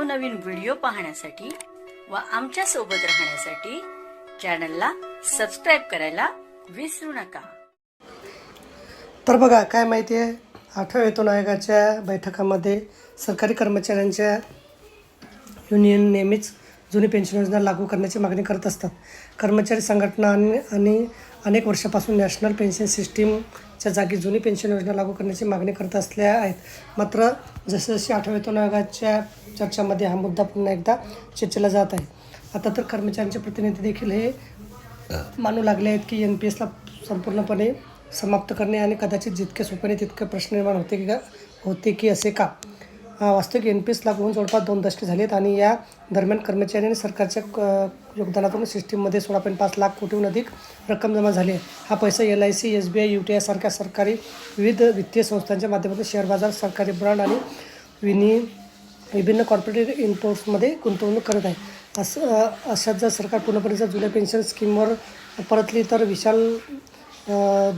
नवनवीन व्हिडिओ पाहण्यासाठी व आमच्या सोबत राहण्यासाठी चॅनलला सबस्क्राइब करायला विसरू नका। तर बघा काय माहिती आहे, 8व्या वेतन आयोगाच्या बैठकामध्ये सरकारी कर्मचाऱ्यांच्या युनियन नेहमीच जुनी पेन्शन योजना लागू करण्याची मागणी करत असतात। कर्मचारी संघटना आणि अनेक वर्षापासून नॅशनल पेन्शन सिस्टीमच्या जागी जुनी पेन्शन योजना लागू करण्याची मागणी करत असल्या आहेत। मात्र जसजशी 8व्या वेतन आयोगाच्या चर्चामध्ये हा मुद्दा पुन्हा एकदा चर्चेला जात आहे। आता तर कर्मचाऱ्यांचे प्रतिनिधी देखील हे मानू लागले आहेत की NPSला संपूर्णपणे समाप्त करणे आणि कदाचित जितके सोपे तितके प्रश्न निर्माण होते की असे का। वास्तविक NPS लागू होऊन जवळपास 2 दशके झाली आहेत आणि या दरम्यान कर्मचारी आणि सरकारच्या योगदानातून सिस्टीममध्ये 16.5 लाख कोटीहून अधिक रक्कम जमा झाली आहे। हा पैसा LIC, SBI, UTI सारख्या सरकारी विविध वित्तीय संस्थांच्या माध्यमातून शेअर बाजार, सरकारी बॉन्ड आणि विभिन्न कॉर्पोरेट इनपुट्समध्ये गुंतवणूक करत आहे। अशात जर सरकार पूर्णपणे जुन्या पेन्शन स्कीमवर परतली तर विशाल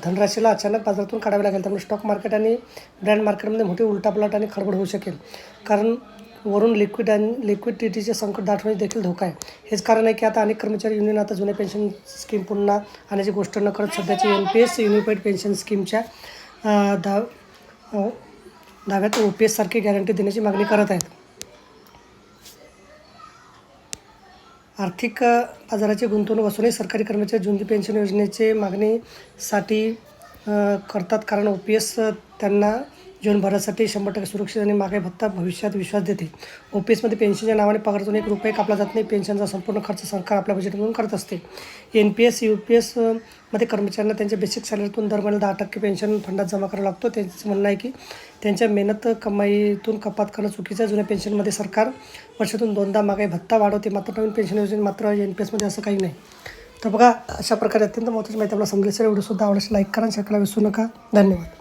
धनराशीला अचानक बाजारातून काढावे लागेल। त्यामुळे स्टॉक मार्केट आणि ब्रँड मार्केटमध्ये मोठी उलटापलट आणि खळबळ होऊ शकेल, कारण वरून लिक्विडिटीचे संकट दाटवण्यास देखील धोका आहे। हेच कारण आहे की आता अनेक कर्मचारी युनियन आता जुन्या पेन्शन स्कीम पुन्हा आणण्याची गोष्ट न करत सध्याची NPS युनिफाईड पेन्शन स्कीमच्या दाव्यात OPS सारखी गॅरंटी देण्याची मागणी करत आहेत। आर्थिक बाजाराची गुंतवणूक असूनही सरकारी कर्मचारी जुनी पेन्शन योजनेचे मागणीसाठी करतात, कारण OPS त्यांना जीवनभरासाठी 100% सुरक्षित आणि महागाई भत्ता भविष्यात विश्वास देते। OPSमध्ये पेन्शनच्या नावाने पगारातून 1 रुपया कापला जात नाही। पेन्शनचा संपूर्ण खर्च सरकार आपल्या बजेटमधून करत असते। NPS UPS मध्ये कर्मचाऱ्यांना त्यांच्या बेसिक सॅलरीतून दर महिन्याला 10% पेन्शन फंडात जमा करावा लागतो। त्यांचं म्हणणं आहे की त्यांच्या मेहनत कमाईतून कपात करणं चुकीचं आहे। जुन्या पेन्शनमध्ये सरकार वर्षातून 2दा महागाई भत्ता वाढवते, मात्र नवीन पेन्शन योजनेत मात्र NPSमध्ये असं काही नाही। तर बघा, अशा प्रकारे अत्यंत महत्त्वाची माहिती आपल्याला समजली असेल। व्हिडिओसुद्धा आवडल्यास लाईक करा, शेअर करायला विसरू नका। धन्यवाद।